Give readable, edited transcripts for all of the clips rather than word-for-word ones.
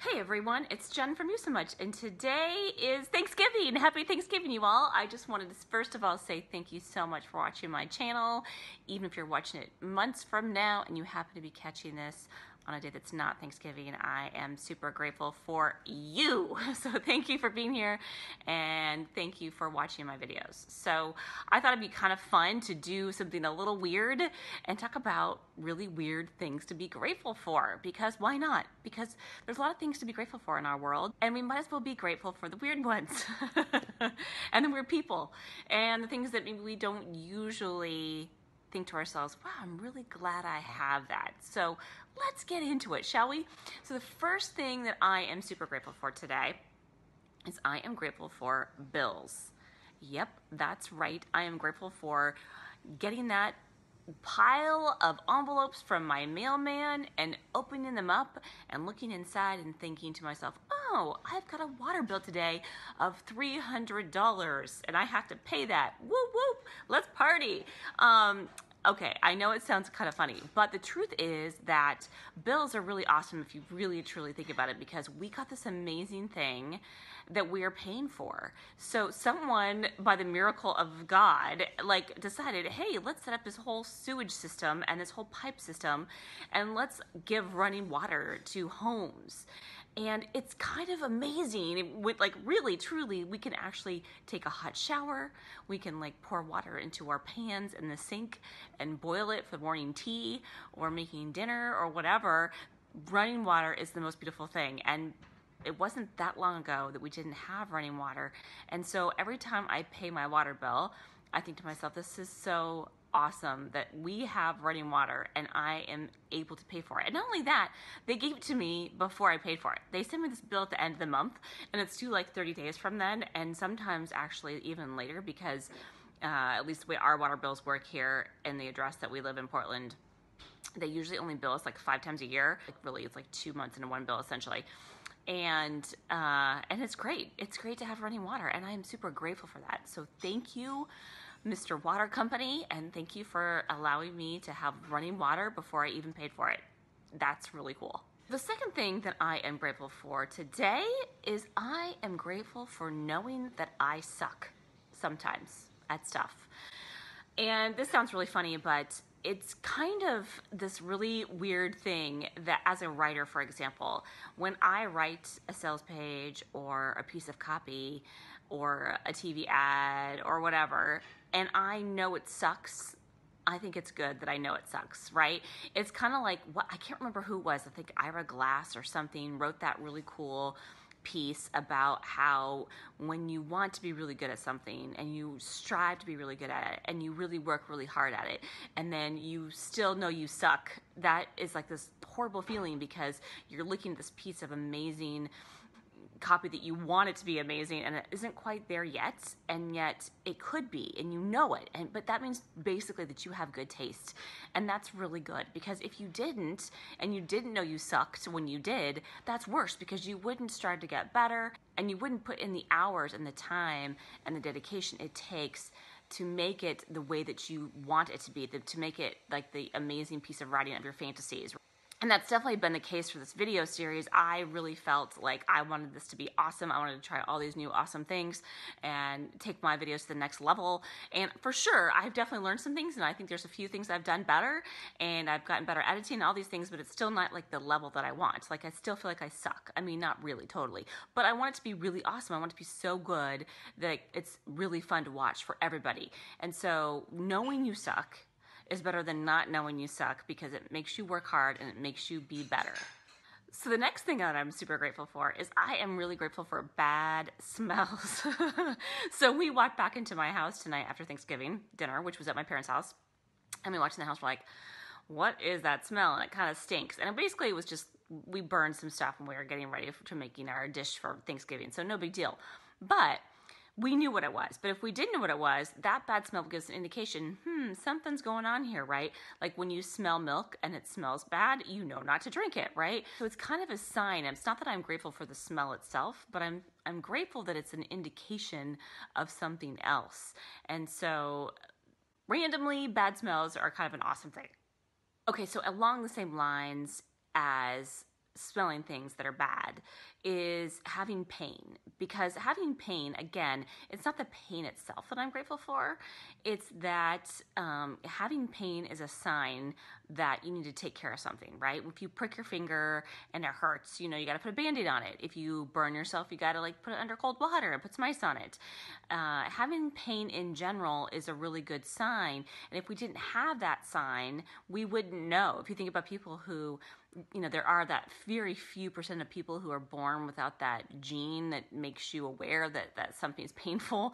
Hey everyone, it's Jen from You So Much, and today is Thanksgiving. Happy Thanksgiving, you all. I just wanted to first of all say thank you so much for watching my channel. Even if you're watching it months from now and you happen to be catching this on a day that's not Thanksgiving, I am super grateful for you. So thank you for being here and thank you for watching my videos. So I thought it'd be kind of fun to do something a little weird and talk about really weird things to be grateful for, because why not? Because there's a lot of things to be grateful for in our world, and we might as well be grateful for the weird ones and the weird people and the things that maybe we don't usually think to ourselves, wow, I'm really glad I have that. So let's get into it, shall we? So the first thing that I am super grateful for today is I am grateful for bills. Yep, that's right. I am grateful for getting that pile of envelopes from my mailman and opening them up and looking inside and thinking to myself, oh, I've got a water bill today of $300 and I have to pay that. Whoop, whoop, let's party. Okay, I know it sounds kind of funny, but the truth is that bills are really awesome if you really truly think about it, because we got this amazing thing that we are paying for. So someone, by the miracle of God, like decided, hey, let's set up this whole sewage system and this whole pipe system, and let's give running water to homes. And it's kind of amazing. Like really, truly, we can actually take a hot shower. We can like pour water into our pans in the sink and boil it for morning tea or making dinner or whatever. Running water is the most beautiful thing. And it wasn't that long ago that we didn't have running water. And so every time I pay my water bill, I think to myself, this is so awesome that we have running water and I am able to pay for it. And not only that, they gave it to me before I paid for it. They sent me this bill at the end of the month, and it's due like 30 days from then, and sometimes actually even later, because at least the way our water bills work here in the address that we live in, Portland, they usually only bill us like 5 times a year. Like really, it's like 2 months in one bill essentially. And it's great. It's great to have running water, and I am super grateful for that. So thank you, Mr. Water Company, and thank you for allowing me to have running water before I even paid for it. That's really cool. The second thing that I am grateful for today is I am grateful for knowing that I suck sometimes at stuff. And this sounds really funny, but it's kind of this really weird thing that as a writer, for example, when I write a sales page or a piece of copy or a TV ad or whatever, and I know it sucks, I think it's good that I know it sucks, right? It's kind of like, what I can't remember who it was. I think Ira Glass or something wrote that really cool piece about how when you want to be really good at something and you strive to be really good at it and you really work really hard at it and then you still know you suck, that is like this horrible feeling, because you're looking at this piece of amazing copy that you want it to be amazing and it isn't quite there yet, and yet it could be, and you know it, but that means basically that you have good taste, and that's really good, because if you didn't and you didn't know you sucked when you did, that's worse, because you wouldn't start to get better and you wouldn't put in the hours and the time and the dedication it takes to make it the way that you want it to be, to make it like the amazing piece of writing of your fantasies. And that's definitely been the case for this video series. I really felt like I wanted this to be awesome. I wanted to try all these new awesome things and take my videos to the next level. And for sure, I've definitely learned some things, and I think there's a few things I've done better, and I've gotten better editing and all these things, but it's still not like the level that I want. Like, I still feel like I suck. I mean, not really, totally. But I want it to be really awesome. I want it to be so good that it's really fun to watch for everybody. And so knowing you suck is better than not knowing you suck, because it makes you work hard and it makes you be better. So the next thing that I'm super grateful for is I am really grateful for bad smells. So we walked back into my house tonight after Thanksgiving dinner, which was at my parents' house, and we walked in the house, we're like, what is that smell? And it kind of stinks. And basically it was just, we burned some stuff and we were getting ready to making our dish for Thanksgiving, so no big deal. But we knew what it was. But if we didn't know what it was, that bad smell gives an indication, something's going on here, right? Like when you smell milk and it smells bad, you know not to drink it, right? So it's kind of a sign. It's not that I'm grateful for the smell itself, but I'm grateful that it's an indication of something else. And so randomly, bad smells are kind of an awesome thing. Okay, so along the same lines as smelling things that are bad is having pain. Because having pain, again, it's not the pain itself that I'm grateful for. It's that having pain is a sign that you need to take care of something, right? If you prick your finger and it hurts, you got to put a Band-Aid on it. If you burn yourself, you got to put it under cold water and put some ice on it. Having pain in general is a really good sign. And if we didn't have that sign, we wouldn't know. If you think about people who, there are that very few % of people who are born without that gene that makes you aware that something is painful.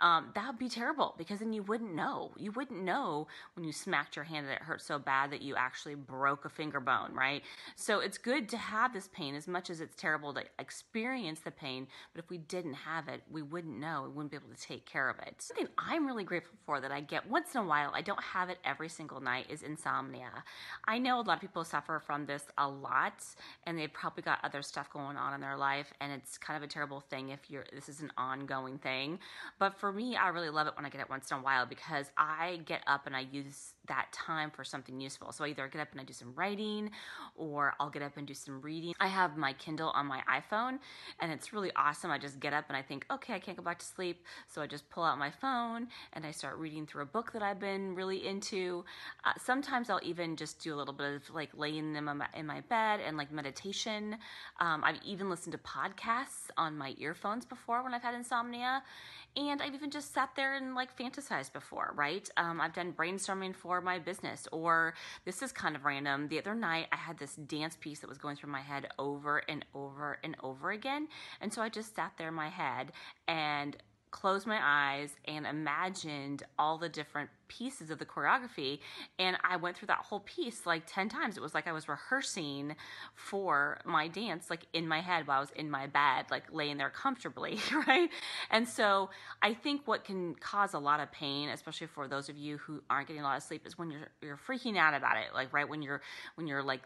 That would be terrible, because then you wouldn't know. You wouldn't know when you smacked your hand that it hurt so bad that you actually broke a finger bone, right? So it's good to have this pain, as much as it's terrible to experience the pain. But if we didn't have it, we wouldn't know. We wouldn't be able to take care of it. Something I'm really grateful for that I get once in a while, I don't have it every single night, is insomnia. I know a lot of people suffer from this a lot, and they've probably got other stuff going on in their life, and it's kind of a terrible thing if this is an ongoing thing. But for me, I really love it when I get it once in a while, because I get up and I use that time for something useful. So I either get up and I do some writing, or I'll get up and do some reading. I have my Kindle on my iPhone, and it's really awesome. I just get up and I think, okay, I can't go back to sleep, so I just pull out my phone and I start reading through a book that I've been really into. Sometimes I'll even just do a little bit of laying in my bed and meditation. I've even listened to podcasts on my earphones before when I've had insomnia. And I've even just sat there and fantasized before, right? I've done brainstorming for my business, or this is kind of random. The other night I had this dance piece that was going through my head over and over and over again. And so I just sat there in my head and closed my eyes and imagined all the different pieces of the choreography, and I went through that whole piece 10 times. It was like I was rehearsing for my dance in my head while I was in my bed, laying there comfortably, right? And so I think what can cause a lot of pain, especially for those of you who aren't getting a lot of sleep, is when you're freaking out about it, right when you're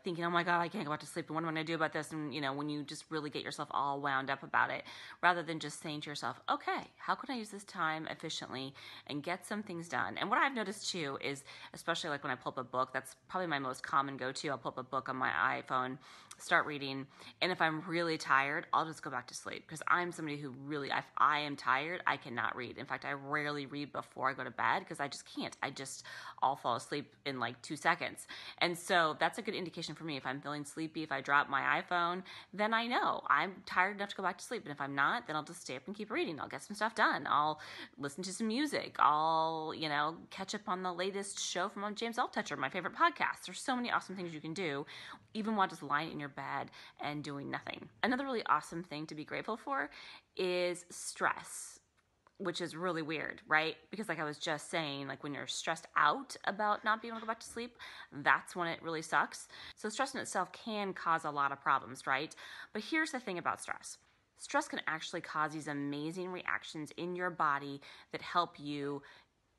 thinking, oh my God, I can't go back to sleep, and what am I going to do about this? And when you just really get yourself all wound up about it, rather than just saying to yourself, okay, how can I use this time efficiently and get some things done? And what I've noticed too is, especially when I pull up a book, that's probably my most common go-to. I'll pull up a book on my iPhone, start reading, and if I'm really tired, I'll just go back to sleep, because I'm somebody who really, if I am tired, I cannot read. In fact, I rarely read before I go to bed, because I just can't. I'll fall asleep in 2 seconds. And so that's a good indication for me. If I'm feeling sleepy, if I drop my iPhone, then I know I'm tired enough to go back to sleep. And if I'm not, then I'll just stay up and keep reading. I'll get some stuff done. I'll listen to some music. I'll, catch up on the latest show from James Altucher, my favorite podcast. There's so many awesome things you can do, even while just lying in your bed and doing nothing. Another really awesome thing to be grateful for is stress, which is really weird, right? Because I was just saying, when you're stressed out about not being able to go back to sleep, that's when it really sucks. So stress in itself can cause a lot of problems, right? But here's the thing about stress. Stress can actually cause these amazing reactions in your body that help you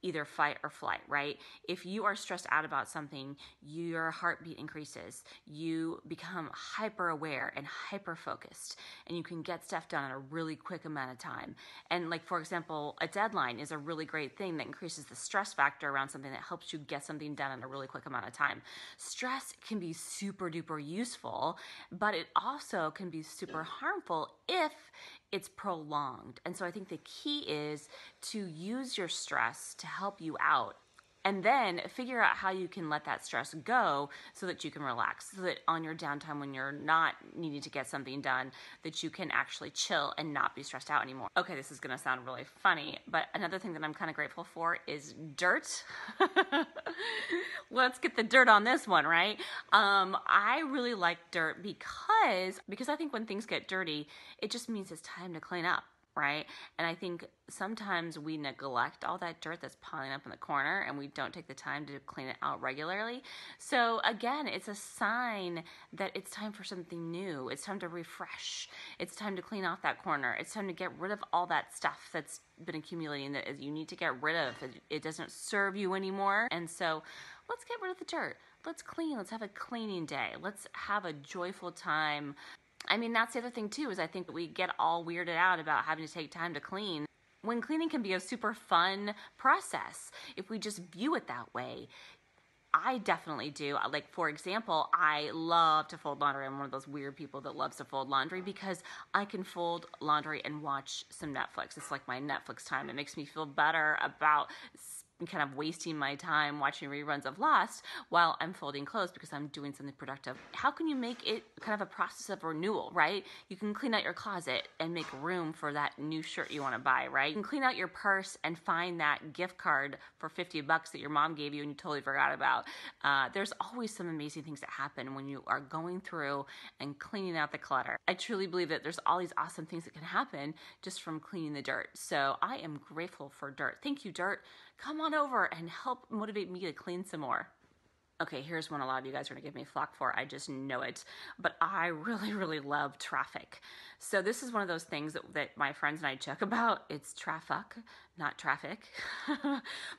either fight or flight, right? If you are stressed out about something, your heartbeat increases. You become hyper aware and hyper focused, and you can get stuff done in a really quick amount of time. And for example, a deadline is a really great thing that increases the stress factor around something, that helps you get something done in a really quick amount of time. Stress can be super duper useful, but it also can be super harmful if it's prolonged. And so I think the key is to use your stress to help you out, and then figure out how you can let that stress go so that you can relax, so that on your downtime when you're not needing to get something done, that you can actually chill and not be stressed out anymore. Okay, this is gonna sound really funny, but another thing that I'm kind of grateful for is dirt. Let's get the dirt on this one, right? I really like dirt because I think when things get dirty, it just means it's time to clean up, right? And I think sometimes we neglect all that dirt that's piling up in the corner, and we don't take the time to clean it out regularly. So again, it's a sign that it's time for something new. It's time to refresh. It's time to clean off that corner. It's time to get rid of all that stuff that's been accumulating that you need to get rid of. It doesn't serve you anymore. And so let's get rid of the dirt. Let's clean. Let's have a cleaning day. Let's have a joyful time. I mean, that's the other thing too, is I think we get all weirded out about having to take time to clean, when cleaning can be a super fun process if we just view it that way. I definitely do. Like, for example, I love to fold laundry. I'm one of those weird people that loves to fold laundry because I can fold laundry and watch some Netflix. It's like my Netflix time. It makes me feel better about kind of wasting my time watching reruns of Lost while I'm folding clothes because I'm doing something productive. How can you make it kind of a process of renewal, right? You can clean out your closet and make room for that new shirt you want to buy, right? You can clean out your purse and find that gift card for $50 that your mom gave you and you totally forgot about. There's always some amazing things that happen when you are going through and cleaning out the clutter. I truly believe that there's all these awesome things that can happen just from cleaning the dirt. So I am grateful for dirt. Thank you, dirt. Come on over and help motivate me to clean some more. Okay, here's one a lot of you guys are gonna give me flack for. I just know it. But I really, really love traffic. So this is one of those things that my friends and I joke about. It's traffic, not traffic.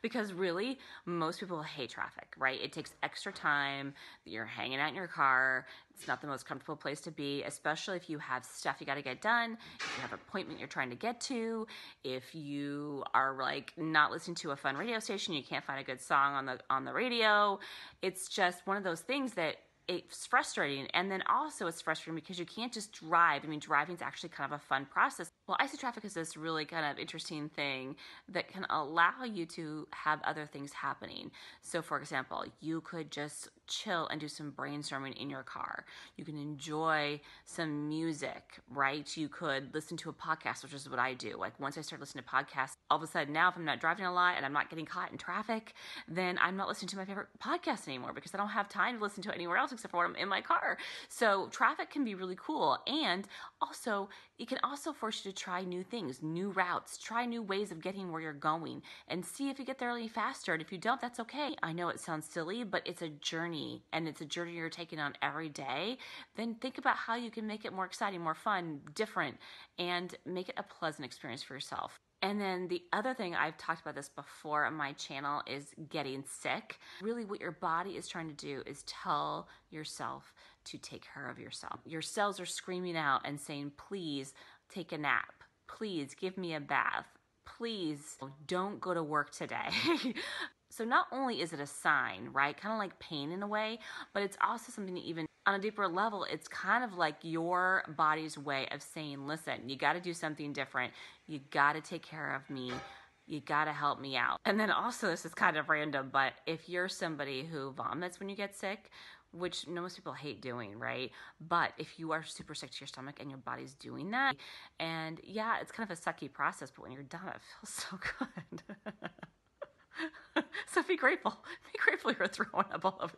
Because really, most people hate traffic, right? It takes extra time. You're hanging out in your car. It's not the most comfortable place to be, especially if you have stuff you got to get done, if you have an appointment you're trying to get to, if you are like not listening to a fun radio station, you can't find a good song on the radio. It's just one of those things that it's frustrating. And then also it's frustrating because you can't just drive. I mean, driving is actually kind of a fun process. Well, I see traffic as this really kind of interesting thing that can allow you to have other things happening. So for example, you could just chill and do some brainstorming in your car. You can enjoy some music, right? You could listen to a podcast, which is what I do. Like once I start listening to podcasts, all of a sudden now if I'm not driving a lot and I'm not getting caught in traffic, then I'm not listening to my favorite podcast anymore because I don't have time to listen to it anywhere else except for when I'm in my car. So traffic can be really cool. And also, it can also force you to try new things, new routes, try new ways of getting where you're going and see if you get there any faster. And if you don't, that's okay. I know it sounds silly, but it's a journey and it's a journey you're taking on every day. Then think about how you can make it more exciting, more fun, different, and make it a pleasant experience for yourself. And then the other thing, I've talked about this before on my channel, is getting sick. Really what your body is trying to do is tell yourself to take care of yourself. Your cells are screaming out and saying, please take a nap. Please give me a bath. Please don't go to work today. So not only is it a sign, right? Kind of like pain in a way, but it's also something that even on a deeper level, it's kind of like your body's way of saying, listen, you got to do something different. You got to take care of me. You got to help me out. And then also, this is kind of random, but if you're somebody who vomits when you get sick, which most people hate doing, right? But if you are super sick to your stomach and your body's doing that, and yeah, it's kind of a sucky process, but when you're done, it feels so good. So be grateful. Be grateful you're throwing up all over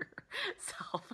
yourself.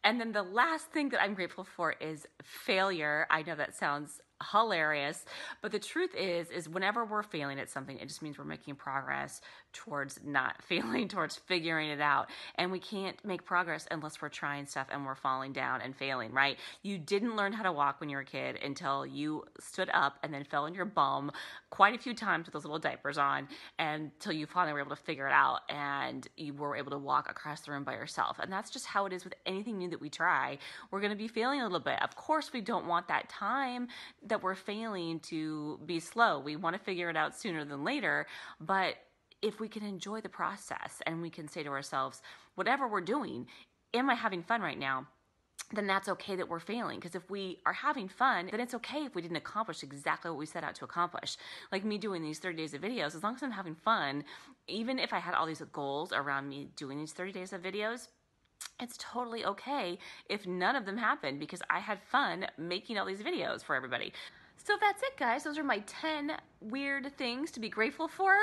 And then the last thing that I'm grateful for is failure. I know that sounds hilarious, but the truth is whenever we're failing at something, it just means we're making progress towards not failing, towards figuring it out. And we can't make progress unless we're trying stuff and we're falling down and failing, right? You didn't learn how to walk when you were a kid until you stood up and then fell on your bum quite a few times with those little diapers on until you finally were able to figure it out and you were able to walk across the room by yourself. And that's just how it is with anything new that we try. We're going to be failing a little bit. Of course, we don't want that time that we're failing to be slow. We want to figure it out sooner than later, but if we can enjoy the process and we can say to ourselves, whatever we're doing, am I having fun right now? Then that's okay that we're failing. Because if we are having fun, then it's okay if we didn't accomplish exactly what we set out to accomplish. Like me doing these 30 days of videos, as long as I'm having fun, even if I had all these goals around me doing these 30 days of videos, it's totally okay if none of them happened because I had fun making all these videos for everybody. So that's it, guys. Those are my 10 weird things to be grateful for.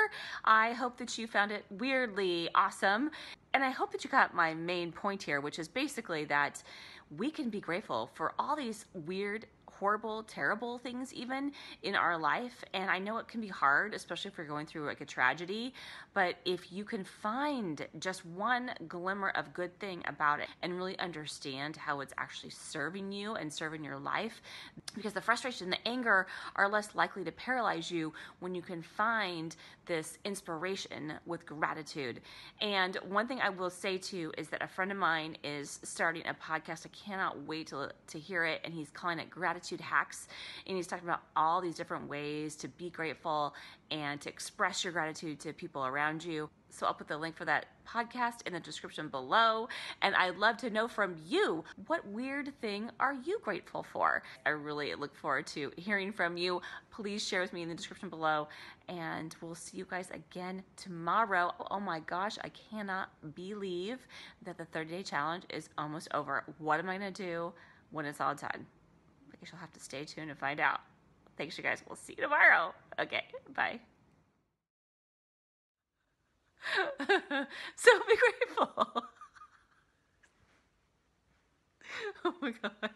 I hope that you found it weirdly awesome. And I hope that you got my main point here, which is basically that we can be grateful for all these weird, horrible, terrible things even in our life. And I know it can be hard, especially if you're going through like a tragedy, but if you can find just one glimmer of good thing about it and really understand how it's actually serving you and serving your life, because the frustration and the anger are less likely to paralyze you when you can find this inspiration with gratitude. And one thing I will say too is that a friend of mine is starting a podcast. I cannot wait to hear it. And he's calling it Gratitude Hacks. And he's talking about all these different ways to be grateful and to express your gratitude to people around you. So I'll put the link for that podcast in the description below. And I'd love to know from you, what weird thing are you grateful for? I really look forward to hearing from you. Please share with me in the description below. And we'll see you guys again tomorrow. Oh my gosh, I cannot believe that the 30-day challenge is almost over. What am I going to do when it's all done? I guess you'll have to stay tuned and find out. Thanks, you guys. We'll see you tomorrow. Okay, bye. So be grateful. Oh my God.